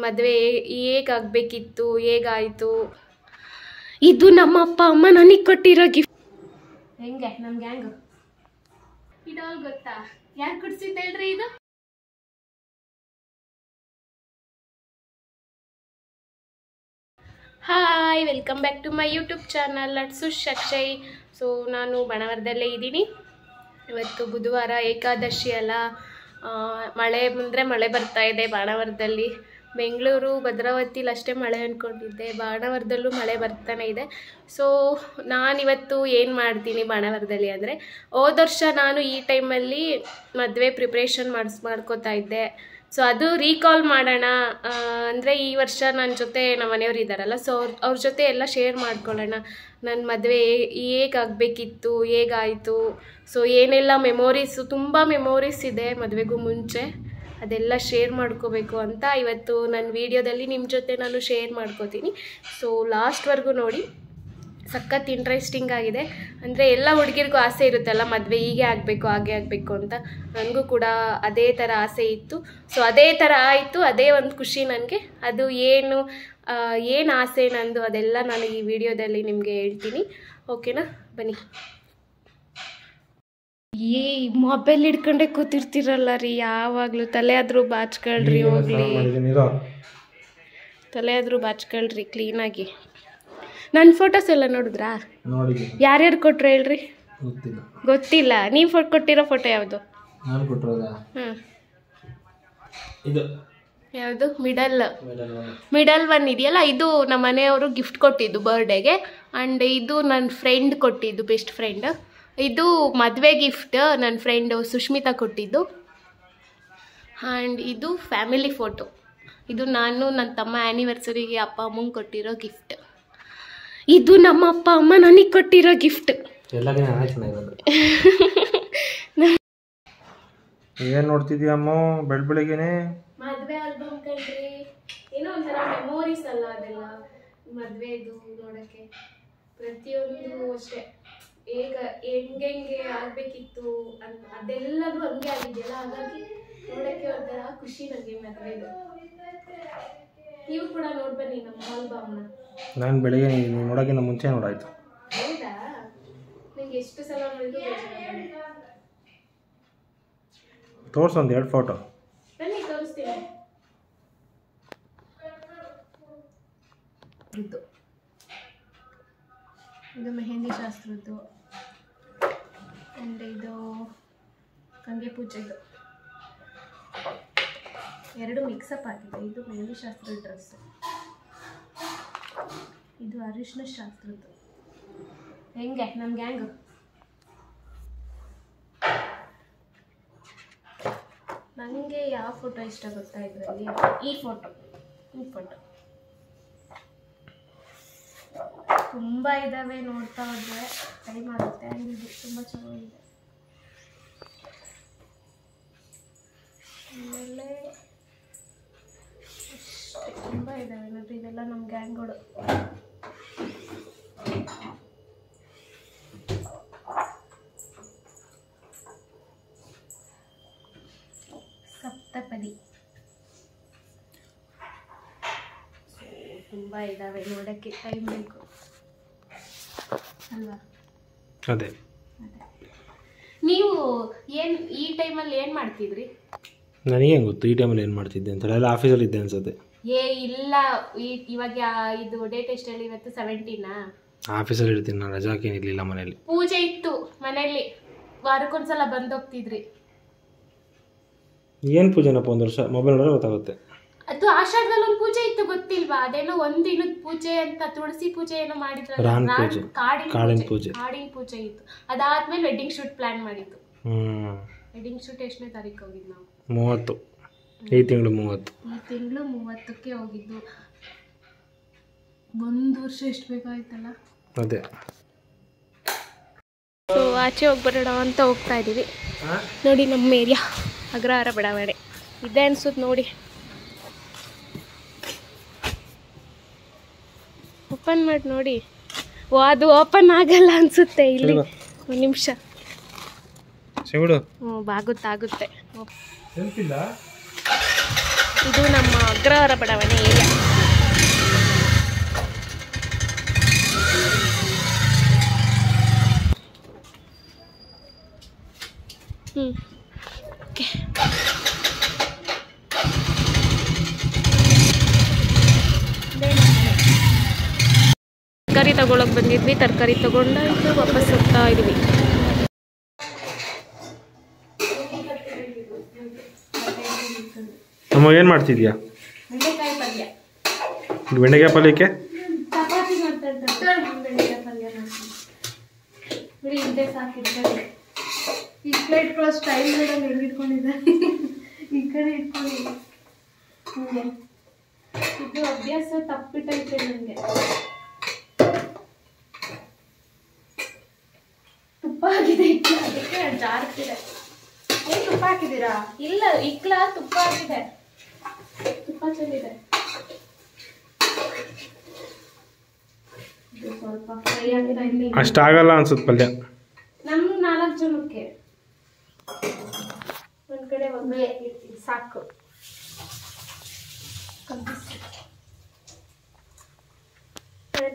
ಮದುವೆ ಹೇಗಾಗಬೇಕಿತ್ತು, ಹೇಗಾಯಿತು. ಇದು ನಮ್ಮ ಅಪ್ಪ ಅಮ್ಮ ನನಗೆ ಕೊಟ್ಟಿರೋ ಗಿಫ್ಟ್. ಹೆಂಗೆ ನಮ್ಮ ಗ್ಯಾಂಗು ಇದಾಲ್ ಗೊತ್ತಾ? ಯಾರು ಕೊಡ್ಸಿದ್ದ ಹೇಳ್ರಿ ಇದು? Hi, welcome back to my YouTube channel ಅಟ್ಸುಶ್ ಅಕ್ಷಯ್. ಸೊ ನಾನು ಬಣವರದಲ್ಲೇ ಇದ್ದೀನಿ. ಇವತ್ತು ಬುಧವಾರ, ಏಕಾದಶಿ ಅಲ್ಲ. ಮಳೆ ಬಂದರೆ ಮಳೆ ಬರ್ತಾ ಇದೆ ಬಾಣಾವರದಲ್ಲಿ. ಬೆಂಗಳೂರು ಭದ್ರಾವತಿಲಿ ಅಷ್ಟೇ ಮಳೆ ಅಂದ್ಕೊಂಡಿದ್ದೆ, ಬಾಣಾವರದಲ್ಲೂ ಮಳೆ ಬರ್ತಾನೆ ಇದೆ. ಸೊ ನಾನಿವತ್ತು ಏನು ಮಾಡ್ತೀನಿ ಬಾಣಾವರದಲ್ಲಿ ಅಂದರೆ, ಹೋದ ವರ್ಷ ನಾನು ಈ ಟೈಮಲ್ಲಿ ಮದುವೆ ಪ್ರಿಪ್ರೇಷನ್ ಮಾಡ್ಕೋತಾ ಇದ್ದೆ. ಸೊ ಅದು ರೀಕಾಲ್ ಮಾಡೋಣ ಅಂದರೆ, ಈ ವರ್ಷ ನನ್ನ ಜೊತೆ ನಮ್ಮ ಮನೆಯವ್ರು ಇದ್ದಾರಲ್ಲ, ಸೊ ಅವ್ರ ಜೊತೆ ಎಲ್ಲ ಶೇರ್ ಮಾಡ್ಕೊಳ್ಳೋಣ. ನನ್ನ ಮದುವೆ ಹೇಗಾಗಬೇಕಿತ್ತು, ಹೇಗಾಯಿತು, ಸೊ ಏನೆಲ್ಲ ಮೆಮೊರೀಸು, ತುಂಬ ಮೆಮೊರೀಸ್ ಇದೆ ಮದುವೆಗೂ ಮುಂಚೆ, ಅದೆಲ್ಲ ಶೇರ್ ಮಾಡ್ಕೋಬೇಕು ಅಂತ ಇವತ್ತು ನನ್ನ ವೀಡಿಯೋದಲ್ಲಿ ನಿಮ್ಮ ಜೊತೆ ನಾನು ಶೇರ್ ಮಾಡ್ಕೋತೀನಿ. ಸೊ ಲಾಸ್ಟ್ವರೆಗೂ ನೋಡಿ, ಸಖತ್ ಇಂಟ್ರೆಸ್ಟಿಂಗ್ ಆಗಿದೆ. ಅಂದರೆ ಎಲ್ಲ ಹುಡುಗಿರಿಗೂ ಆಸೆ ಇರುತ್ತಲ್ಲ, ಮದುವೆ ಹೀಗೆ ಆಗಬೇಕು ಹಾಗೆ ಆಗಬೇಕು ಅಂತ. ನನಗೂ ಕೂಡ ಅದೇ ಥರ ಆಸೆ ಇತ್ತು. ಸೊ ಅದೇ ಥರ ಆಯಿತು, ಅದೇ ಒಂದು ಖುಷಿ ನನಗೆ. ಅದು ಏನು ಆಸೆ ನಂದು ಅದೆಲ್ಲ ನಾನು ಈ ವಿಡಿಯೋದಲ್ಲಿ ನಿಮಗೆ ಹೇಳ್ತೀನಿ. ಓಕೆನಾ, ಬನ್ನಿ. ಮೊಬೈಲ್ ಹಿಡ್ಕೊಂಡೆ ಕೂತಿರ್ತಿರಲ್ಲ ರೀ ಯಾವಾಗಲೂ. ತಲೆ ಆದರೂ ಬಾಚ್ಕೊಳ್ರಿ, ಹೋಗ್ಲಿ ತಲೆ ಆದರೂ ಬಾಚ್ಕೊಳ್ರಿ ಕ್ಲೀನಾಗಿ. ನನ್ನ ಫೋಟೋಸ್ ಎಲ್ಲ ನೋಡಿದ್ರಾ? ಯಾರ್ಯಾರು ಕೊಟ್ರು ಹೇಳ್ರಿ? ಗೊತ್ತಿಲ್ಲ. ನೀವು ಕೊಟ್ಟಿರೋ ಫೋಟೋ ಯಾವುದು? ಯಾವುದು? ಮಿಡಲ್ ಒನ್ ಇದೆಯಲ್ಲ, ಇದು ನಮ್ಮ ಮನೆಯವರು ಗಿಫ್ಟ್ ಕೊಟ್ಟಿದ್ದು ಬರ್ಡೇಗೆ. ಆ್ಯಂಡ್ ಇದು ನನ್ನ ಫ್ರೆಂಡ್ ಕೊಟ್ಟಿದ್ದು, ಬೆಸ್ಟ್ ಫ್ರೆಂಡ್. ಇದು ಮದುವೆ ಗಿಫ್ಟ್ ನನ್ನ ಫ್ರೆಂಡು ಸುಷ್ಮಿತಾ ಕೊಟ್ಟಿದ್ದು. ಆ್ಯಂಡ್ ಇದು ಫ್ಯಾಮಿಲಿ ಫೋಟೋ. ಇದು ನಾನು ನನ್ನ ತಮ್ಮ ಆ್ಯನಿವರ್ಸರಿಗೆ ಅಪ್ಪ ಅಮ್ಮಂಗೆ ಕೊಟ್ಟಿರೋ ಗಿಫ್ಟ್. ಇದು ನಮ್ಮ ಅಪ್ಪ ಅಮ್ಮ ನನಗೆ ಕೊಟ್ಟಿರೋ ಗಿಫ್ಟ್. ಏನು ನೋಡ್ತಿದ್ಯಮ್ಮ ಬೆಳಬೆಳಗ್ಗೆನೆ? ಮದುವೆ ಆಲ್ಬಮ್ ಕಂಡ್ರಿ. ಏನೋ ಒಂಥರ ಮೆಮೊರೀಸ್ ಅಲ್ಲ ಅದೆಲ್ಲ, ಮದುವೆದು ನೋಡೋಕ್ಕೆ. ಪ್ರತಿಯೊಂದು ಅಷ್ಟೇ ಹೆಂಗೆ ಆಗಬೇಕಿತ್ತು ಅದೆಲ್ಲರೂ ಹಂಗೆ ಆಗಿದೆಯಲ್ಲ, ಹಾಗಾಗಿ ನೋಡೋಕ್ಕೆ ಒಂಥರ ಖುಷಿ ನನಗೆ ಮದುವೆದು. ನೀವು ಕೂಡ ನೋಡ್ಬನ್ನಿ ನಮ್ಮ ಆಲ್ಬಮ್ನ. ನಾನು ಬೆಳಿಗ್ಗೆ ನೀವು ನೋಡೋಕ್ಕಿಂತ ಮುಂಚೆ ನೋಡಾಯ್ತು. ಹೌದಾ? ನಿಂಗೆ ಎಷ್ಟು ಸಲ ನೋಡಿದ್ರು ತೋರಿಸು ಒಂದು 2 ಫೋಟೋ. ಬನ್ನಿ ತೋರಿಸ್ತೀನಿ. ಇದು ಮೆಹಂದಿ ಶಾಸ್ತ್ರದ್ದು, ಆ್ಯಂಡ್ ಇದು ಗಂಗೆ ಪೂಜೆದು. 2 ಮಿಕ್ಸಪ್ ಆಗಿದೆ. ಇದು ಮೆಹಂದಿ ಶಾಸ್ತ್ರದ ಡ್ರೆಸ್, ಇದು ಅರಿಶಿನ ಶಾಸ್ತ್ರದ್ದು. ಹೆಂಗೆ ನಮ್ಮ ಗ್ಯಾಂಗು? ನನಗೆ ಯಾವ ಫೋಟೋ ಇಷ್ಟ ಗೊತ್ತಾ ಇದರಲ್ಲಿ? ಈ ಫೋಟೋ ತುಂಬ ಇದ್ದಾವೆ, ನೋಡ್ತಾ ಹೋದರೆ ಟೈಮ್ ಆಗುತ್ತೆ. ಆ್ಯಂಡ್ ಇದು ತುಂಬ ಚೆನ್ನಾಗಿದೆ. ಆಮೇಲೆ ಅಷ್ಟೇ ತುಂಬ ಇದ್ದಾವೆ ನೋಡ್ರಿ. ಇದೆಲ್ಲ ನಮ್ಮ ಗ್ಯಾಂಗ್ಗಳು. ಸಪ್ತಪದಿ ತುಂಬ ಇದ್ದಾವೆ, ನೋಡೋಕ್ಕೆ ಟೈಮ್ ಬೇಕು ಅಲ್ವಾ? ಅದೇ. ನೀವು ಏನು ಈ ಟೈಮಲ್ಲಿ ಏನು ಮಾಡ್ತಿದ್ರಿ? ನನಗೇನು ಗೊತ್ತು ಈ ಟೈಮಲ್ಲಿ ಏನು ಮಾಡ್ತಿದ್ದೆ ಅಂತ. ಎಲ್ಲ ಆಫೀಸಲ್ಲಿ ಇದ್ದೆ ಅನ್ಸುತ್ತೆ. ಇಲ್ಲ, ಇವಾಗ ಇದು ಡೇಟ್ ಎಷ್ಟು ಹೇಳಿ? ಇವತ್ತು 17ನಾ? ಆಫೀಸಲ್ಲಿ ಇರ್ತೀನಿ ನಾನು, ರಜಾಕೇನು ಇರಲಿಲ್ಲ. ಮನೇಲಿ ಪೂಜೆ ಇತ್ತು, ಮನೆಯಲ್ಲಿ ವಾರಕ್ಕೊಂದ್ಸಲ ಬಂದೋಗ್ತಿದ್ರಿ. ಏನು ಪೂಜೆನಪ್ಪ? 1 ವರ್ಷ ಮೊಬೈಲ್ ನೋಡಿದ್ರೆ ಗೊತ್ತಾಗುತ್ತೆ. ಅದು ಆಷಾಢದಲ್ಲಿ ಒಂದು ಪೂಜೆ ಇತ್ತು, ಗೊತ್ತಿಲ್ವಾ? ಅದೇನೋ ಒಂದಿನದ ಪೂಜೆ ಅಂತ, ತುಳಸಿ ಪೂಜೆ ಏನೋ ಮಾಡಿದ್ರು. ಕಾಡಿನ ಪೂಜೆ ಇತ್ತು. ಅದಾದ್ಮೇಲೆ ವೆಡ್ಡಿಂಗ್ ಶೂಟ್ ಪ್ಲಾನ್ ಮಾಡಿದ್ದು. ವೆಡ್ಡಿಂಗ್ ಶೂಟ್ ಎಷ್ಟನೇ ತಾರೀಕು ಹೋಗಿದ್ದು ನಾವು? 30. ಈ ತಿಂಗಳು 30ಕ್ಕೆ ಹೋಗಿದ್ದು. 1 ವರ್ಷ ಎಷ್ಟು ಬೇಕಾಯ್ತಲ್ಲ. ಅದೇ. ಸೊ ಆಚೆ ಹೋಗಿ ಬರೋಣ ಅಂತ ಹೋಗ್ತಾ ಇದ್ದೀವಿ. ನೋಡಿ ನಮ್ಮ ಏರಿಯಾ ಅಗ್ರಹಾರ ಬಡಾವಣೆ ಇದೆ ಅನ್ಸುತ್ತೆ ನೋಡಿ. ಓಪನ್ ಮಾಡಿ ನೋಡಿ. ಅದು ಓಪನ್ ಆಗಲ್ಲ ಅನ್ಸುತ್ತೆ ಇಲ್ಲಿ. 1 ನಿಮಿಷ. ಆಗುತ್ತೆ. ಇದು ನಮ್ಮ ಅಗ್ರಹಾರ ಬಡಾವಣೆ ಏರಿಯಾ. ಓಕೆ, ತರಕಾರಿ ತಗೊಳಕ್ ಬಂದಿದ್ವಿ. ತರಕಾರಿ ತಗೊಂಡ ವಾಪಸ್ ಹೋಗ್ತಾ ಇದ್ವಿ. ಅಮ್ಮ ಏನು ಮಾಡ್ತಿದ್ಯಾ? ಬೆಂಡೆಕಾಯಿ ಪಲ್ಯ. ಬೆಂಡೆಕಾಯಿ ಪಲ್ಯಕ್ಕೆ ಚಪಾತಿ ಮಾಡ್ತಾ ಇದ್ದಾರೆ. ಬೆಂಡೆಕಾಯಿ ಪಲ್ಯ ಬಿಡಿ, ಹಿಂದೆ ಸಾಕಿದ್ದಾರೆ. ಈ ಪ್ಲೇಟ್ ಕ್ರಾಸ್ ಸ್ಟೈಲ್ ನೋಡೋದು ಹೆಂಗೆ ಇಟ್ಕೊಂಡಿದ್ದಾರೆ. ಈ ಕಡೆ ಇಟ್ಕೊಂಡಿಲ್ಲ. ಹಂಗೆ ಇದು ಅಭ್ಯಾಸ ತಪ್ಪಿಟ್ಟೈತೆ ನನಗೆ. ತುಪ್ಪ ಹಾಕಿದೆ ಇಕ್ಲ, ಅದಕ್ಕೆ ಜಾರ್ತಿದೆ. ಏನು ತುಪ್ಪ ಹಾಕಿದ್ದೀರಾ? ಇಲ್ಲ, ಇಕ್ಲ ತುಪ್ಪ ಹಾಕಿದೆ. ತುಪ್ಪ ಚೆಲ್ಲಿದೆ. ಸ್ವಲ್ಪ ಫ್ರೈ ಆಗ್ತಾ ಇಲ್ಲಿ. ಅಷ್ಟಾಗಲ್ಲ ಅನ್ಸುತ್ತೆ ಪಲ್ಯ. ನಮ್ಮ 4 ಜನಕ್ಕೆ ಒಂದ್ ಕಡೆ ಒಮ್ಮೆ ಸಾಕು.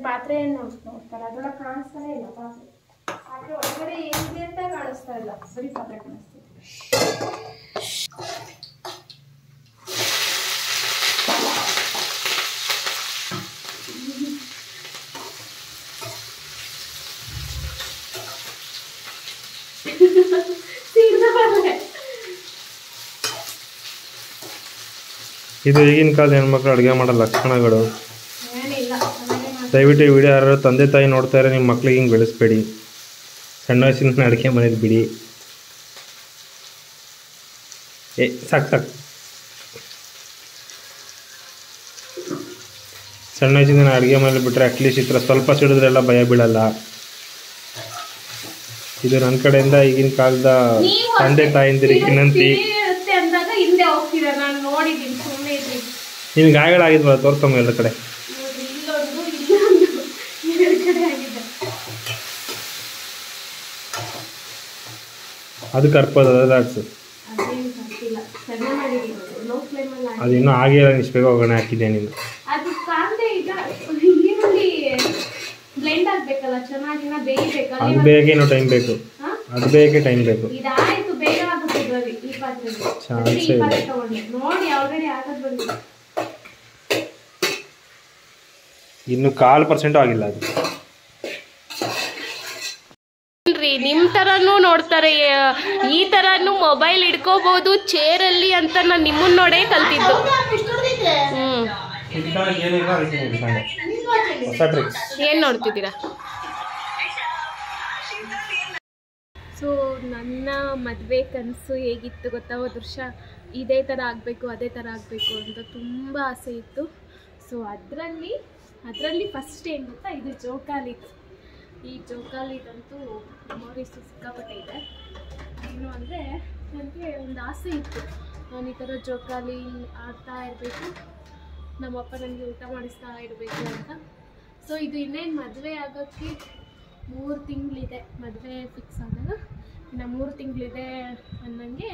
ಪಾತ್ರೆ ನೋಡ್ತಾರೆ, ಅದ್ರೊಳಗೆ ಕಾಣಿಸ್ತಾನೆ ಇಲ್ಲ. ಪಾತ್ರೆ ಒಳಗಡೆ ಏನಿದೆ ಅಂತ ಕಾಣಿಸ್ತಾ ಇಲ್ಲ, ಬರೀ ಪಾತ್ರೆ ಕಾಣಿಸ್ತಿದೆ. ಇದು ಈಗಿನ ಕಾಲದ ಹೆಣ್ಮಕ್ಳು ಅಡುಗೆ ಮಾಡೋ ಲಕ್ಷಣಗಳು. ದಯವಿಟ್ಟು ಈ ವಿಡಿಯೋ ಯಾರು ತಂದೆ ತಾಯಿ ನೋಡ್ತಾ ಇರೋ ನಿಮ್ಮ ಮಕ್ಳಿಗೆ ಹಿಂಗೆ ಬೆಳೆಸ್ಬೇಡಿ. ಸಣ್ಣ ವಯಸ್ಸಿನ ಅಡುಗೆ ಮನೇಲಿ ಬಿಡಿ. ಸಾಕು ಸಣ್ಣ ವಯಸ್ಸಿನ ಅಡುಗೆ ಮನೇಲಿ ಬಿಟ್ಟರೆ ಅಟ್ಲೀಸ್ಟ್ ಈ ಥರ ಸ್ವಲ್ಪ ಸಿಡಿದ್ರೆಲ್ಲ ಭಯ ಬೀಳಲ್ಲ. ಇದು ನನ್ನ ಕಡೆಯಿಂದ ಈಗಿನ ಕಾಲದ ತಂದೆ ತಾಯಿಂದಿರಿಗೆ ವಿನಂತಿ. ನಿಮ್ಗೆ ಗಾಯಗಳಾಗಿದ್ವಲ್ಲ, ತೋರ್ಸಮ್ಮ ಎಲ್ಲ ಕಡೆ. ಅದು ಕರ್ಪೋದು ಅದಾಡ್ಸು. ಅದು ಇನ್ನೂ ಆಗಿಲ್ಲ, ಇಷ್ಟು ಬೇಗ ಒಗ್ಗರಣೆ ಹಾಕಿದ್ದೆ ನೀನು. ಅದು ಬೇಗೇನೋ ಟೈಮ್ ಬೇಕು. ಅದು ಬೇಕೇ ಟೈಮ್ ಬೇಕು. ಚಾನ್ಸೇ ಇಲ್ಲ. ಇನ್ನು 1% ಆಗಿಲ್ಲ ಅದು. ನಿಮ್ ತರಾನು ನೋಡ್ತಾರೆ, ಈ ತರಾನು ಮೊಬೈಲ್ ಇಟ್ಕೋಬಹುದು ಚೇರಲ್ಲಿ ಅಂತ ನಾನು ನಿಮ್ಮನ್ನ ನೋಡೇ ಕಲ್ತಿದ್ದು. ಏನ್ ನೋಡ್ತಿದ್ದೀರಾ? ಸೊ ನನ್ನ ಮದುವೆ ಕನಸು ಹೇಗಿತ್ತು ಗೊತ್ತಾ? ಹೋದ ವರ್ಷ ಇದೇ ಥರ ಆಗಬೇಕು, ಅದೇ ಥರ ಆಗಬೇಕು ಅಂತ ತುಂಬ ಆಸೆ ಇತ್ತು. ಸೊ ಅದರಲ್ಲಿ ಫಸ್ಟ್ ಏನು ಗೊತ್ತಾ, ಇದು ಜೋಕಾಲಿದು. ಈ ಜೋಕಾಲಿದಂತೂ ಮೆಮೊರೀಸು ಸಿಕ್ಕಾಪಟ್ಟೆ ಇದೆ. ಏನು ಅಂದರೆ ನನಗೆ ಒಂದು ಆಸೆ ಇತ್ತು, ನಾನು ಈ ಥರ ಜೋಕಾಲಿ ಆಡ್ತಾ ಇರಬೇಕು, ನಮ್ಮಪ್ಪ ನನಗೆ ಊಟ ಮಾಡಿಸ್ತಾ ಇರಬೇಕು ಅಂತ. ಸೊ ಇದು ಇನ್ನೇನು ಮದುವೆ ಆಗೋಕ್ಕೆ 3 ತಿಂಗಳಿದೆ. ಮದುವೆ ಫಿಕ್ಸ್ ಆದಾಗ ಇನ್ನು 3 ತಿಂಗಳಿದೆ ಅನ್ನಂಗೆ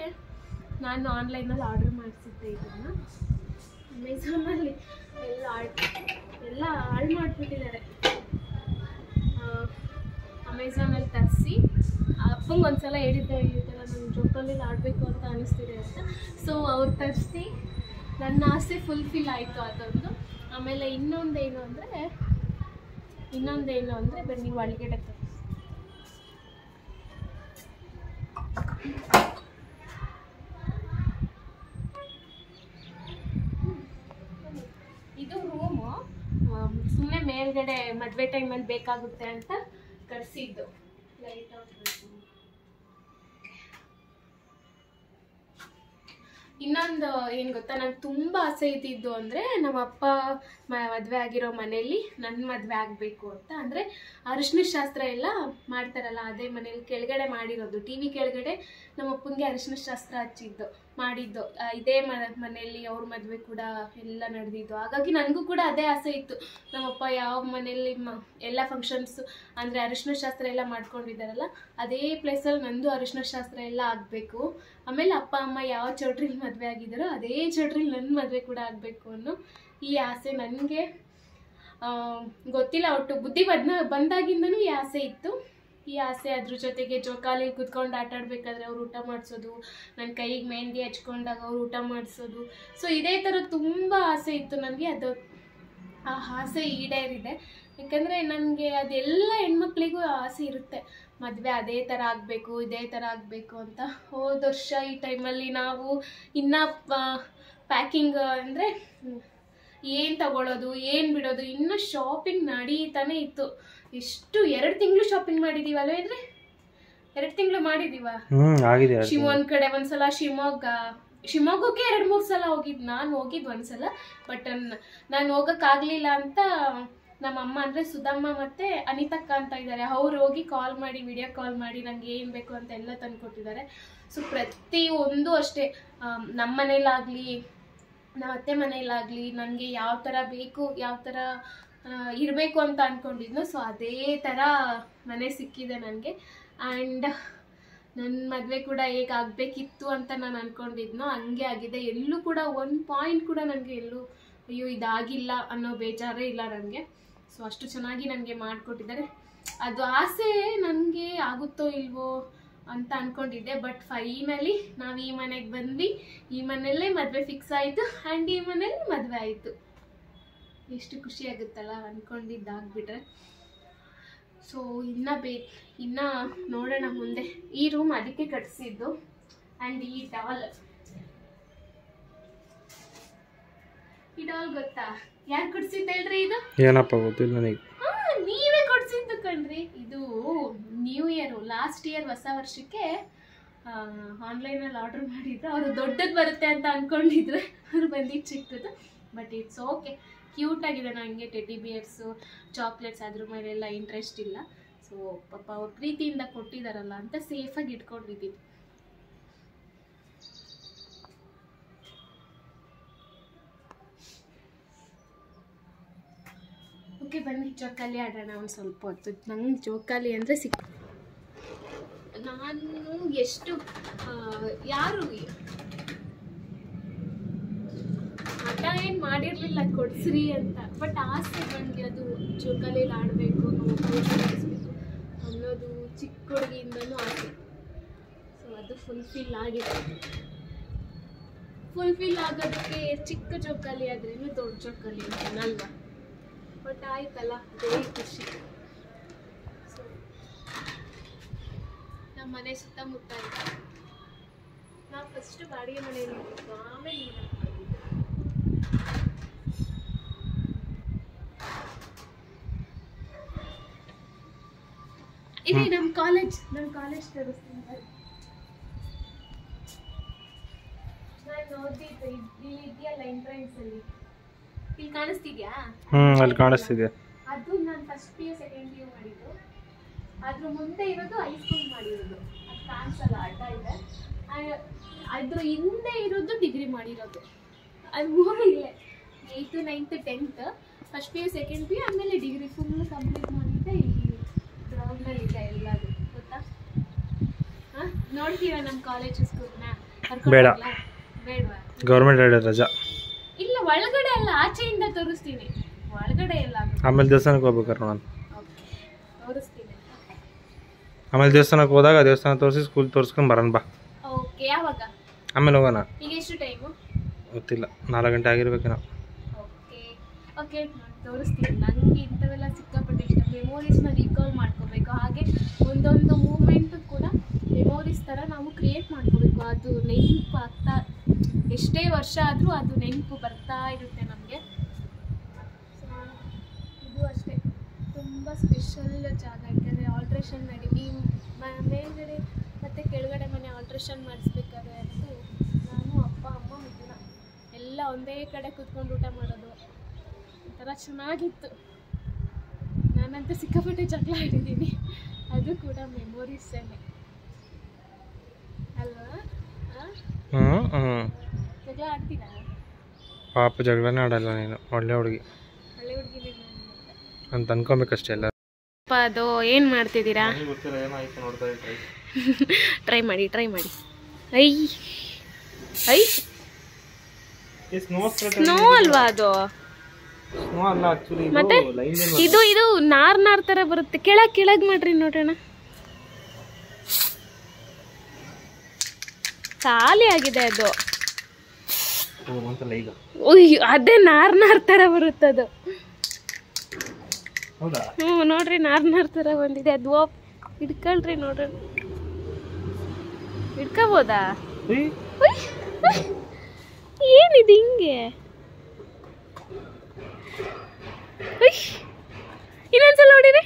ನಾನು ಆನ್ಲೈನಲ್ಲಿ ಆರ್ಡರ್ ಮಾಡಿಸಿದ್ದೆ. ಇದನ್ನು ಅಮೆಝಾನಲ್ಲಿ ಎಲ್ಲ ಹಾಳು ಮಾಡಿಬಿಟ್ಟಿದ್ದಾರೆ. ಅಮೆಝಾನಲ್ಲಿ ತರಿಸಿ ಅಪ್ಪಂಗೆ ಒಂದ್ಸಲ ಹೇಳಿದ್ದೆ, ಈ ಥರ ನಾನು ಜೋಕಾಲಿಯಲ್ಲಿ ಆಡಬೇಕು ಅಂತ ಅನ್ನಿಸ್ತಿದೆ ಅಂತ. ಸೊ ಅವ್ರು ತರಿಸಿ ನನ್ನ ಆಸೆ ಫುಲ್ಫಿಲ್ ಆಯಿತು ಅದೊಂದು. ಆಮೇಲೆ ಇನ್ನೊಂದೇನು ಅಂದರೆ ಬನ್ನಿ ಒಳಗಡೆ ಇದು ರೂಮು. ಸುಮ್ಮನೆ ಮೇಲ್ಗಡೆ ಮದುವೆ ಟೈಮಲ್ಲಿ ಬೇಕಾಗುತ್ತೆ ಅಂತ ಕಳಿಸಿದ್ದು. Light off. ಇನ್ನೊಂದು ಏನು ಗೊತ್ತಾ, ನಂಗೆ ತುಂಬ ಆಸೆ ಇದ್ದಿದ್ದು ಅಂದರೆ ನಮ್ಮ ಅಪ್ಪ ಮದುವೆ ಆಗಿರೋ ಮನೇಲಿ ನನ್ನ ಮದುವೆ ಆಗಬೇಕು ಅಂತ. ಅಂದರೆ ಅರಿಶಿನ ಶಾಸ್ತ್ರ ಎಲ್ಲ ಮಾಡ್ತಾರಲ್ಲ, ಅದೇ ಮನೇಲಿ ಕೆಳಗಡೆ ಮಾಡಿರೋದು. ಟಿ ವಿ ಕೆಳಗಡೆ ನಮ್ಮ ಅಪ್ಪನಿಗೆ ಅರಿಶಿನ ಶಾಸ್ತ್ರ ಹಚ್ಚಿದ್ದು. ಮಾಡಿದ್ದು. ಇದೇ ಮನೆಯಲ್ಲಿ ಅವ್ರ ಮದುವೆ ಕೂಡ ಎಲ್ಲ ನಡೆದಿದ್ದು. ಹಾಗಾಗಿ ನನಗೂ ಕೂಡ ಅದೇ ಆಸೆ ಇತ್ತು. ನಮ್ಮಪ್ಪ ಯಾವ ಮನೆಯಲ್ಲಿ ಎಲ್ಲ ಫಂಕ್ಷನ್ಸ್ ಅಂದರೆ ಅರಿಶಿನ ಶಾಸ್ತ್ರ ಎಲ್ಲ ಮಾಡ್ಕೊಂಡಿದ್ದಾರಲ್ಲ, ಅದೇ ಪ್ಲೇಸಲ್ಲಿ ನಂದು ಅರಿಶಿನ ಶಾಸ್ತ್ರ ಎಲ್ಲ ಆಗಬೇಕು. ಆಮೇಲೆ ಅಪ್ಪ ಅಮ್ಮ ಯಾವ ಚೌಟ್ರಿಲಿ ಮದುವೆ ಆಗಿದ್ದಾರೋ ಅದೇ ಚೌಟ್ರಿಲಿ ನನ್ನ ಮದುವೆ ಕೂಡ ಆಗಬೇಕು ಅನ್ನೋ ಈ ಆಸೆ ನನಗೆ ಗೊತ್ತಿಲ್ಲ, ಒಟ್ಟು ಬುದ್ಧಿ ಬಂದಾಗಿಂದನೂ ಈ ಆಸೆ ಇತ್ತು. ಈ ಆಸೆ ಅದ್ರ ಜೊತೆಗೆ ಜೋಕಾಲಿ ಕುತ್ಕೊಂಡು ಆಟ ಆಡಬೇಕಾದ್ರೆ ಅವ್ರು ಊಟ ಮಾಡಿಸೋದು, ನನ್ನ ಕೈಗೆ ಮೆಹಂದಿ ಹಚ್ಕೊಂಡಾಗ ಅವ್ರು ಊಟ ಮಾಡಿಸೋದು. ಸೊ ಇದೇ ಥರ ತುಂಬ ಆಸೆ ಇತ್ತು ನನಗೆ. ಅದು ಆ ಆಸೆ ಈಡೇರಿದೆ. ಯಾಕಂದರೆ ನನಗೆ ಅದೆಲ್ಲ ಹೆಣ್ಮಕ್ಳಿಗೂ ಆಸೆ ಇರುತ್ತೆ, ಮದುವೆ ಅದೇ ಥರ ಆಗಬೇಕು, ಇದೇ ಥರ ಆಗಬೇಕು ಅಂತ. ಹೋದ ವರ್ಷ ಈ ಟೈಮಲ್ಲಿ ನಾವು ಇನ್ನೂ ಪ್ಯಾಕಿಂಗ್ ಅಂದರೆ ಏನು ತಗೊಳ್ಳೋದು ಏನು ಬಿಡೋದು ಇನ್ನೂ ಶಾಪಿಂಗ್ ನಡೀತಾನೆ ಇತ್ತು. ಎಷ್ಟು 2 ತಿಂಗಳು ಶಾಪಿಂಗ್ ಮಾಡಿದೀವಲ್ಲ ಇದ್ರೆ 2 ತಿಂಗಳು ಮಾಡಿದೀವ. ಶಿವಮೊಗ್ಗ ಕಡೆ ಒಂದ್ಸಲ, ಶಿವಮೊಗ್ಗಕ್ಕೆ 2-3 ಸಲ ಹೋಗಿದ್ದು. ನಾನು ಹೋಗಿದ್ದು ಒಂದ್ಸಲ, ಬಟ್ ನಾನು ಹೋಗೋಕ್ಕಾಗಲಿಲ್ಲ ಅಂತ ನಮ್ಮಮ್ಮ ಅಂದರೆ ಸುಧಮ್ಮ ಮತ್ತು ಅನಿತಕ್ಕ ಅಂತ ಇದ್ದಾರೆ, ಅವ್ರು ಹೋಗಿ ಕಾಲ್ ಮಾಡಿ ವಿಡಿಯೋ ಕಾಲ್ ಮಾಡಿ ನನಗೆ ಏನು ಬೇಕು ಅಂತ ಎಲ್ಲ ತಂದು ಕೊಟ್ಟಿದ್ದಾರೆ. ಸೊ ಪ್ರತಿಯೊಂದು ಅಷ್ಟೇ, ನಮ್ಮ ಮನೇಲಾಗಲಿ ನಮ್ಮ ಅತ್ತೆ ಮನೇಲಾಗಲಿ ನನಗೆ ಯಾವ ಥರ ಬೇಕು, ಯಾವ ಥರ ಇರಬೇಕು ಅಂತ ಅಂದ್ಕೊಂಡಿದ್ನೋ ಸೊ ಅದೇ ಥರ ಮನೆ ಸಿಕ್ಕಿದೆ ನನಗೆ. ಆ್ಯಂಡ್ ನನ್ನ ಮದುವೆ ಕೂಡ ಹೇಗೆ ಆಗಬೇಕಿತ್ತು ಅಂತ ನಾನು ಅಂದ್ಕೊಂಡಿದ್ನೋ ಹಂಗೆ ಆಗಿದೆ. ಎಲ್ಲೂ ಕೂಡ 1 ಪಾಯಿಂಟ್ ಕೂಡ ನನಗೆ ಎಲ್ಲೂ ಅಯ್ಯೋ ಇದಾಗಿಲ್ಲ ಅನ್ನೋ ಬೇಜಾರೇ ಇಲ್ಲ ನನಗೆ. ಸೊ ಅಷ್ಟು ಚೆನ್ನಾಗಿ ನನಗೆ ಮಾಡಿಕೊಟ್ಟಿದ್ದಾರೆ. ಅದು ಆಸೆ ನನಗೆ ಆಗುತ್ತೋ ಇಲ್ವೋ ಅಂತ ಅಂದ್ಕೊಂಡಿದ್ದೆ, ಬಟ್ ಫೈನಲಿ ನಾವು ಈ ಮನೆಗೆ ಬಂದ್ವಿ. ಈ ಮನೆಯಲ್ಲೇ ಮದುವೆ ಫಿಕ್ಸ್ ಆಯಿತು ಆ್ಯಂಡ್ ಈ ಮನೇಲಿ ಮದುವೆ ಆಯಿತು. ಎಷ್ಟು ಖುಷಿ ಆಗುತ್ತಲ್ಲ ಅಂದ್ಕೊಂಡಿದ್ದಾಗ್ಬಿಟ್ರೆ. ಸೊ ಇನ್ನು ನೋಡೋಣ ಮುಂದೆ. ಈ ರೂಮ್ ಅದಕ್ಕೆ ಕಟ್ಸಿದ್ದು. ಆ್ಯಂಡ್ ಈ ಡಾಲ್ ಗೊತ್ತಾ ಯಾರು ಕೊಡ್ಸಿದ್ದು ಹೇಳ್ರಿ? ಇದು ಏನಪ್ಪ ಗೊತ್ತಿಲ್ಲ ನನಗೆ. ನೀವೇ ಕೊಡ್ಸಿದ್ದು ಕಣ್ರಿ. ಇದು ನ್ಯೂ ಇಯರ್ ಲಾಸ್ಟ್ ಇಯರ್ ಹೊಸ ವರ್ಷಕ್ಕೆ ಆನ್ಲೈನಲ್ಲಿ ಆರ್ಡರ್ ಮಾಡಿದ್ರು. ಅವರು ದೊಡ್ಡದು ಬರುತ್ತೆ ಅಂತ ಅಂದ್ಕೊಂಡಿದ್ರು, ಅವ್ರು ಬಂದಿದ್ದು ಚಿಕ್ಕದು. ಬಟ್ ಇಟ್ಸ್ ಓಕೆ, ಕ್ಯೂಟ್ ಆಗಿದೆ. ನನಗೆ ಟೆಡ್ಡಿ ಬಿಯರ್ಸು ಚಾಕ್ಲೇಟ್ಸ್ ಅದ್ರ ಮೇಲೆಲ್ಲ ಇಂಟ್ರೆಸ್ಟ್ ಇಲ್ಲ. ಸೊ ಪಾಪ ಅವ್ರು ಪ್ರೀತಿಯಿಂದ ಕೊಟ್ಟಿದ್ದಾರಲ್ಲ ಅಂತ ಸೇಫಾಗಿ ಇಟ್ಕೊಂಡಿದ್ದೀನಿ. ಓಕೆ ಬನ್ನಿ ಜೋಕಾಲಿ ಆಡೋಣ ಒಂದು ಸ್ವಲ್ಪ ಹೊತ್ತು. ನಂಗೆ ಜೋಕಾಲಿ ಅಂದರೆ ನಾನು ಎಷ್ಟು ಯಾರು ಆಟ ಏನು ಮಾಡಿರಲಿಲ್ಲ ಕೊಡ್ಸ್ರಿ ಅಂತ, ಬಟ್ ಆಸೆ ನನಗೆ ಅದು ಜೋಕಾಲಿಯಲ್ಲಿ ಆಡಬೇಕು, ನೋಡಿಸ್ಬೇಕು ಅನ್ನೋದು ಚಿಕ್ಕ ಹುಡುಗಿಯಿಂದನೂ ಆಸೆ. ಸೊ ಅದು ಫುಲ್ಫಿಲ್ ಆಗಿದೆ. ಫುಲ್ಫಿಲ್ ಆಗೋದಕ್ಕೆ ಚಿಕ್ಕ ಜೋಕಾಲಿ ಆದ್ರೇನು ದೊಡ್ಡ ಜೋಕಾಲಿ ಅಂತನಲ್ವಾ, ಬಟ್ ಆಯ್ತಲ್ಲ ಅದೇ ಖುಷಿ. ಸೊ ನಮ್ಮ ಮನೆ ಸುತ್ತಮುತ್ತ ಆಯ್ತು. ನಾವು ಫಸ್ಟ್ ಬಾಡಿಗೆ ಮನೆಯಲ್ಲಿ ಇರ್ಬೇಕು, ಆಮೇಲೆ ಇಲ್ಲಿ ನಮ್ಮ ಕಾಲೇಜ್ ತೋರಿಸ್ತೀನಿ. ನಾನು ಓದಿದ್ದು ಇಲ್ಲಿ ಇದೆಯಲ್ಲ ಎಂಟ್ರೆನ್ಸ್ ಅಲ್ಲಿ, ಇಲ್ಲಿ ಕಾಣಿಸ್ತಿದ್ಯಾ? ಅಲ್ಲಿ ಕಾಣಿಸ್ತಿದೆ. ಅದು ನಾನು ಫಸ್ಟ್ PU ಸೆಕೆಂಡ್ PU ಮಾಡಿದ್ದು. ಅದ್ರ ಮುಂದೆ ಇರೋದು ಹೈಸ್ಕೂಲ್ ಮಾಡಿರೋದು, ಅದು ಕಾಣಿಸಲ್ಲ ಅಡ್ಡ ಇದೆ. ಅದ್ರ ಹಿಂದೆ ಇರೋದು ಡಿಗ್ರಿ ಮಾಡಿರೋದು. ಅದು 3 ಇಲ್ಲೇ 8th 9th 10th, first PU second PU ಆಮೇಲೆ ಡಿಗ್ರಿ ಫುಲ್ ಕಂಪ್ಲೀಟ್ ಮಾಡಿದ್ದೆ ಇಲ್ಲಿ ಗ್ರೌಂಡಲ್ಲಿ ಇದೆ ಎಲ್ಲದು. ಗೊತ್ತಾ? ಹಾಂ ನೋಡ್ತೀರಾ ನಮ್ಮ ಕಾಲೇಜ್ ಸ್ಕೂಲ್ನ? ಬೇಡ, ಬೇಡವಾ? ಗೌರ್ಮೆಂಟ್ ರಜಾ ಇಲ್ಲ, ಒಳಗಡೆ ಎಲ್ಲ ಆಚೆಯಿಂದ ತೋರಿಸ್ತೀನಿ, ಒಳಗಡೆ ಎಲ್ಲ ಆಮೇಲೆ ದೇವಸ್ಥಾನಕ್ಕೆ ಹೋಗ್ಬೇಕಾರೆ ನಾನು ತೋರಿಸ್ತೀನಿ. ಆಮೇಲೆ ದೇವಸ್ಥಾನಕ್ಕೆ ಹೋದಾಗ ದೇವಸ್ಥಾನ ತೋರಿಸಿ ಸ್ಕೂಲ್ ತೋರಿಸ್ಕೊಂಡು ಬರೋಣ ಬಾ. ಓಕೆ, ಯಾವಾಗ? ಆಮೇಲೆ ಹೋಗೋಣ. ಈಗ ಎಷ್ಟು ಟೈಮು ಗೊತ್ತಿಲ್ಲ, 4 ಗಂಟೆ ಆಗಿರ್ಬೇಕೇನೋ. ಓಕೆ ಓಕೆ, ನಾನು ತೋರಿಸ್ತೀನಿ. ನನಗೆ ಇಂಥವೆಲ್ಲ ಸಿಕ್ಕಾಪಟ್ಟೆ ಇಷ್ಟ. ಮೆಮೊರೀಸ್ನ ರೀಕಾಲ್ ಮಾಡ್ಕೋಬೇಕು. ಹಾಗೆ ಒಂದೊಂದು ಮೂಮೆಂಟು ಕೂಡ ಮೆಮೊರೀಸ್ ಥರ ನಾವು ಕ್ರಿಯೇಟ್ ಮಾಡ್ಕೋಬೇಕು. ಅದು ನೆನಪು ಆಗ್ತಾ, ಎಷ್ಟೇ ವರ್ಷ ಆದರೂ ಅದು ನೆನಪು ಬರ್ತಾ ಇರುತ್ತೆ ನಮಗೆ. ಇದು ಅಷ್ಟೇ ತುಂಬ ಸ್ಪೆಷಲ್ ಜಾಗ. ಯಾಕಂದರೆ ಆಲ್ಟ್ರೇಷನ್ ಮಾಡಿ ಈ ಮೇಲ್ಗಡೆ ಮತ್ತು ಕೆಳಗಡೆ ಮನೆ ಆಲ್ಟ್ರೇಷನ್ ಮಾಡಿಸ್ಬೇಕಾದ್ರೆ ಅಂತೂ ನಾನು ಅಪ್ಪ ಅಮ್ಮ ಮಿಥುನ ಎಲ್ಲ ಒಂದೇ ಕಡೆ ಕೂತ್ಕೊಂಡು ಊಟ ಮಾಡೋದು, ಒಂಥರ ಚೆನ್ನಾಗಿತ್ತು. ನಾನಂತೂ ಸಿಕ್ಕಾಪಟ್ಟೆ ಜಗಳ ಆಡಿದ್ದೀನಿ. ಅದು ಕೂಡ ಮೆಮೊರೀಸೇ ಅಲ್ವಾ? ಪಾಪ ಜಗಳನೇ ಆಡಲ್ಲ ನೀನು, ಒಳ್ಳೆ ಹುಡುಗಿ ಅಂತ ಅನ್ಕೊಬೇಕಷ್ಟೇ ಎಲ್ಲ. ಅದು ಏನು ಮಾಡ್ತಿದ್ದೀರಾ? ಟ್ರೈ ಮಾಡಿ ಐ ಐ ಸ್ನೋ ಅಲ್ವಾ ಅದು? ಮತ್ತೆ ಇದು ನಾರ್ ತರ ಬರುತ್ತೆ. ಕೆಳಗ್ ಮಾಡ್ರಿ ನೋಡೋಣ. ಖಾಲಿ ಆಗಿದೆ ಅದು. ಅದೇ ನಾರ್ ತರ ಬರುತ್ತದು. ನೋಡ್ರಿ ನಾರ್ ತರ ಬಂದಿದೆ ಅದು. ಹಿಡ್ಕೊಳ್ರಿ ನೋಡ್ರಿ. ಹಿಡ್ಕೋಬೋದಾ? ಏನಿದೆ ಹಿಂಗೆ? ಇನ್ನೊಂದ್ಸಲ ಹೊಡಿರಿ.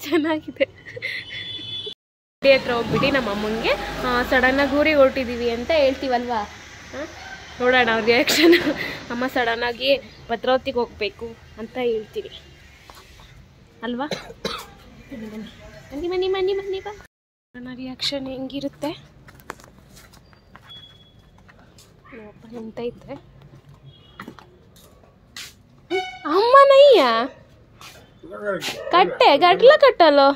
ಚೆನ್ನಾಗಿದೆ. ಗುಡಿ ಹತ್ರ ಹೋಗ್ಬಿಟ್ಟು ನಮ್ಮ ಅಮ್ಮಂಗೆ ಸಡನ್ನಾಗಿ ಊರಿಗೆ ಹೊರಟಿದ್ದೀವಿ ಅಂತ ಹೇಳ್ತೀವಲ್ವಾ, ನೋಡೋಣ ಅವ್ರ ರಿಯಾಕ್ಷನ್. ಅಮ್ಮ ಸಡನ್ನಾಗಿ ಭದ್ರಾವತಿಗೆ ಹೋಗ್ಬೇಕು ಅಂತ ಹೇಳ್ತೀವಿ ಅಲ್ವಾ? ಬನ್ನಿ ಬಾ. ನನ್ನ ರಿಯಾಕ್ಷನ್ ಹೆಂಗಿರುತ್ತೆ? ನಿಂತೈತೆ ಅಮ್ಮನಯ್ಯ. ಕಟ್ಟಲ್ಲೋ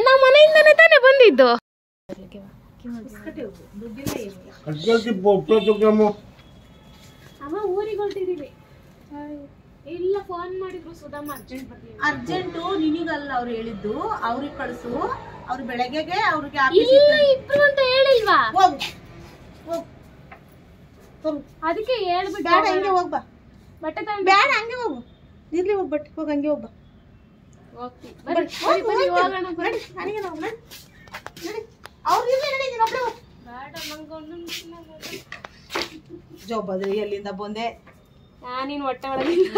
ನಮ್ಮ ಮನೆಯಿಂದನೇ ತಾನೇ ಬಂದಿದ್ದು. ಅಮ್ಮ ಊರಿಗೆ ಹೊರಟಿದೀವಿ. ಇಲ್ಲ ಫೋನ್ ಮಾಡಿದ್ರು ಸುಧಮ್ಮ ಅರ್ಜೆಂಟು ನಿನಗಲ್ಲ ಅವ್ರು ಹೇಳಿದ್ದು, ಅವ್ರಿಗೆ ಕಳಿಸು. ಅವ್ರು ಬೆಳಗ್ಗೆಗೆ ಅವ್ರಿಗೆ ಇಬ್ರು ಅಂತ ಹೇಳಿಲ್ವಾ? ಅದಕ್ಕೆ ಹೇಳ್ಬಿಟ್ಟು ಬೇಡ ಹಂಗೆ ಹೋಗ್ಬಾ. ಬಟ್ಟೆ ಬೇಡ ಹಂಗೆ ಹೋಗು. ಇರ್ಲಿ ಹೋಗ್ ಬಟ್ಟೆ ಹೋಗಿ ಹಂಗೆ ಹೋಗ್ಬಾ. ಜೋಬದ್ರಿ ಎಲ್ಲಿಂದ ಬಂದೆ ನೀನ್ ಹೊಟ್ಟೆ ಒಳಗಿಂದ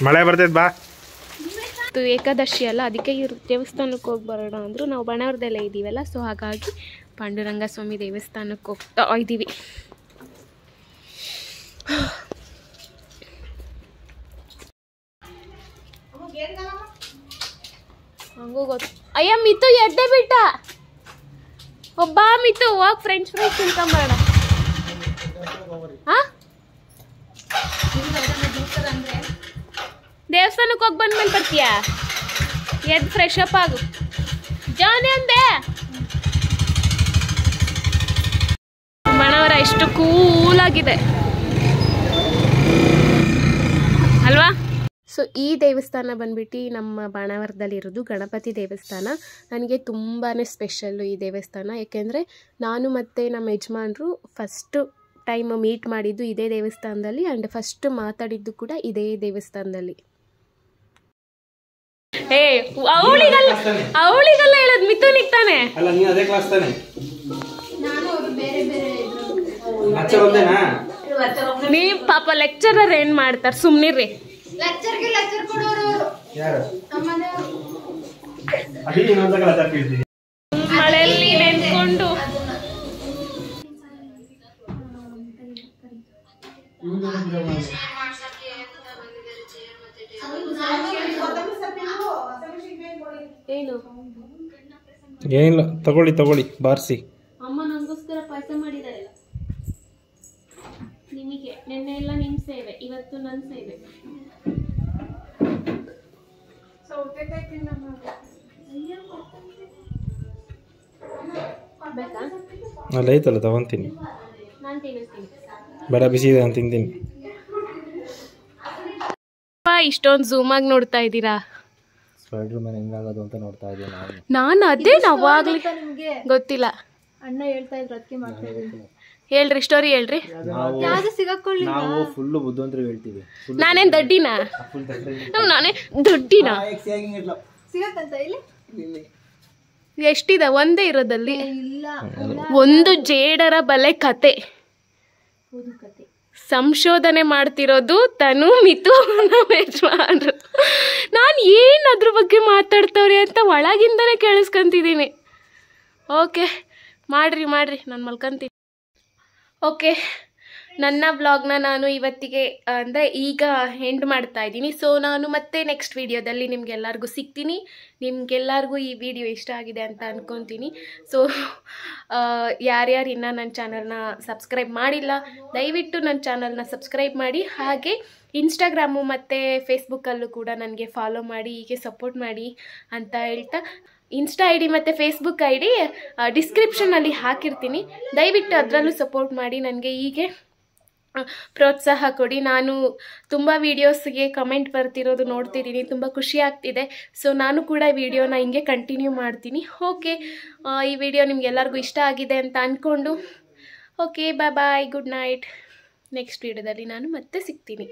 ಮಳೆ ಬರ್ತೈತೆ ಬಾ. ಏಕಾದಶಿ ಅಲ್ಲ, ಅದಕ್ಕೆ ಇವ್ರು ದೇವಸ್ಥಾನಕ್ಕೆ ಹೋಗಿ ಬರೋಣ ಅಂದರು. ನಾವು ಬಣವರದಲ್ಲೇ ಇದ್ದೀವಲ್ಲ, ಸೊ ಹಾಗಾಗಿ ಪಾಂಡುರಂಗ ಸ್ವಾಮಿ ದೇವಸ್ಥಾನಕ್ಕೆ ಹೋಗ್ತಾ ಇದ್ದೀವಿ. ಹಂಗೂ ಗೊತ್ತು. ಅಯ್ಯ ಮಿತ್ತು ಎದ್ದೆ ಬಿಟ್ಟ. ಒಬ್ಬ ಮಿತ್ತು ಹೋಗಿ ಫ್ರೆಂಚ್ ಫ್ರೈಸ್ ತಿನ್ಕೊಂಬರೋಣ. ದೇವಸ್ಥಾನಕ್ಕೆ ಹೋಗಿ ಬಂದ್ಮೇಲೆ ಬರ್ತೀಯಾ? ಎದ್ದು ಫ್ರೆಶ್ ಅಪ್ ಆಗು. ಜಾನಿ ಅಂದೆ. ಮಣವರ ಎಷ್ಟು ಕೂಲಾಗಿದೆ ಅಲ್ವಾ? ಸೊ ಈ ದೇವಸ್ಥಾನ ಬಂದ್ಬಿಟ್ಟು ನಮ್ಮ ಬಾಣಾವರದಲ್ಲಿರೋದು ಗಣಪತಿ ದೇವಸ್ಥಾನ. ನನಗೆ ತುಂಬಾ ಸ್ಪೆಷಲ್ಲು ಈ ದೇವಸ್ಥಾನ. ಏಕೆಂದರೆ ನಾನು ಮತ್ತು ನಮ್ಮ ಯಜಮಾನ್ರು ಫಸ್ಟು ಟೈಮ್ ಮೀಟ್ ಮಾಡಿದ್ದು ಇದೇ ದೇವಸ್ಥಾನದಲ್ಲಿ, ಆ್ಯಂಡ್ ಫಸ್ಟ್ ಮಾತಾಡಿದ್ದು ಕೂಡ ಇದೇ ದೇವಸ್ಥಾನದಲ್ಲಿ. ಅವಳಿಗೆಲ್ಲ ಹೇಳೋದು ಮಿಥುನಿಗೆ ತಾನೆ. ನೀವು ಪಾಪ ಲೆಕ್ಚರರ್ ಏನ್ ಮಾಡ್ತಾರೆ, ಸುಮ್ನಿರ್ರಿ. ಮಳೆಯಲ್ಲಿ ನೆನ್ಕೊಂಡು ಏನು ಏನಿಲ್ಲ, ತಗೊಳ್ಳಿ ಬಾರಿಸಿ. ಅಮ್ಮ ನಂಗೋಸ್ಕರ ಪಾಯಸ ಮಾಡಿದ್ದಾರೆ. ನಿಮಗೆ ನಿನ್ನೆ ಎಲ್ಲ ನಿಮ್ಮ ಸೇವೆ, ಇವತ್ತು ನನ್ನ ಸೇವೆ. ಅಲ್ಲ ಐತಲ್ಲ, ತಗೊಂತೀನಿ. ನಾನು ತಿನ್ನಿಸ್ತೀನಿ. ಬೇಡ, ಬಿಸಿ ಇದೆ, ನಾನು ತಿಂತೀನಿ. ಇಷ್ಟೊಂದು ಝೂಮಾಗಿ ನೋಡ್ತಾ ಇದ್ದೀರಾ? ಸ್ಪೈಡರ್ ಮ್ಯಾನ್ ಹೆಂಗಾಗೋದು ಅಂತ ನೋಡ್ತಾ ಇದ್ದೀನಿ ನಾನು. ಅದೇ ನಾವಾಗ್ಲಿ ಗೊತ್ತಿಲ್ಲ. ಅಣ್ಣ ಹೇಳ್ತಾ ಇದ್ರು, ಅದಕ್ಕೆ ಮಾಡ್ತಾ ಇದ್ದೀನಿ. ಹೇಳ್ರಿ, ಸ್ಟೋರಿ ಹೇಳ್ರಿ. ನಾವು ಫುಲ್ಲು ಬುದ್ಧಿವಂತರು ಹೇಳ್ತೀವಿ. ನಾನೇನ್ ದಡ್ಡಿನಾ? ನಾನೇ ದೊಡ್ಡಿನಾ? ಎಷ್ಟಿದೆ? ಒಂದೇ ಇರೋದಲ್ಲಿ. ಒಂದು ಜೇಡರ ಬಲೆ ಕತೆ ಸಂಶೋಧನೆ ಮಾಡ್ತಿರೋದು ತನು, ಮಿತು, ನಮ್ಮ ಯಜಮಾನ್ರು. ನಾನು ಏನು ಅದ್ರ ಬಗ್ಗೆ ಮಾತಾಡ್ತವ್ರೆ ಅಂತ ಒಳಗಿಂದನೇ ಕೇಳಿಸ್ಕೊಂತಿದ್ದೀನಿ. ಓಕೆ, ಮಾಡಿರಿ ನಾನು ಮಲ್ಕೊಂತೀನಿ. ಓಕೆ, ನನ್ನ ವ್ಲಾಗ್ನ ನಾನು ಇವತ್ತಿಗೆ ಅಂದರೆ ಈಗ ಎಂಡ್ ಮಾಡ್ತಾ ಇದ್ದೀನಿ. ಸೊ ನಾನು ಮತ್ತೆ ನೆಕ್ಸ್ಟ್ ವೀಡಿಯೋದಲ್ಲಿ ನಿಮಗೆಲ್ಲರಿಗೂ ಸಿಗ್ತೀನಿ. ನಿಮಗೆಲ್ಲರಿಗೂ ಈ ವಿಡಿಯೋ ಇಷ್ಟ ಆಗಿದೆ ಅಂತ ಅಂದ್ಕೊತೀನಿ. ಸೊ ಯಾರ್ಯಾರು ಇನ್ನೂ ನನ್ನ ಚಾನಲ್ನ ಸಬ್ಸ್ಕ್ರೈಬ್ ಮಾಡಿಲ್ಲ, ದಯವಿಟ್ಟು ನನ್ನ ಚಾನಲ್ನ ಸಬ್ಸ್ಕ್ರೈಬ್ ಮಾಡಿ. ಹಾಗೆ ಇನ್ಸ್ಟಾಗ್ರಾಮು ಮತ್ತು ಫೇಸ್ಬುಕ್ಕಲ್ಲೂ ಕೂಡ ನನಗೆ ಫಾಲೋ ಮಾಡಿ, ಹೀಗೆ ಸಪೋರ್ಟ್ ಮಾಡಿ ಅಂತ ಹೇಳ್ತಾ, ಇನ್ಸ್ಟಾ ಐ ಡಿ ಮತ್ತು ಫೇಸ್ಬುಕ್ ಐ ಡಿ ಡಿಸ್ಕ್ರಿಪ್ಷನಲ್ಲಿ ಹಾಕಿರ್ತೀನಿ. ದಯವಿಟ್ಟು ಅದರಲ್ಲೂ ಸಪೋರ್ಟ್ ಮಾಡಿ, ನನಗೆ ಹೀಗೆ ಪ್ರೋತ್ಸಾಹ ಕೊಡಿ. ನಾನು ತುಂಬ ವೀಡಿಯೋಸ್ಗೆ ಕಮೆಂಟ್ ಬರ್ತಿರೋದು ನೋಡ್ತಿದ್ದೀನಿ, ತುಂಬ ಖುಷಿ ಆಗ್ತಿದೆ. ಸೊ ನಾನು ಕೂಡ ವಿಡಿಯೋನ ಹಿಂಗೆ ಕಂಟಿನ್ಯೂ ಮಾಡ್ತೀನಿ. ಓಕೆ, ಈ ವಿಡಿಯೋ ನಿಮಗೆಲ್ಲರಿಗೂ ಇಷ್ಟ ಆಗಿದೆ ಅಂತ ಅಂದ್ಕೊಂಡು ಓಕೆ, ಬಾಯ್, ಗುಡ್ ನೈಟ್. ನೆಕ್ಸ್ಟ್ ವಿಡಿಯೋದಲ್ಲಿ ನಾನು ಮತ್ತೆ ಸಿಗ್ತೀನಿ.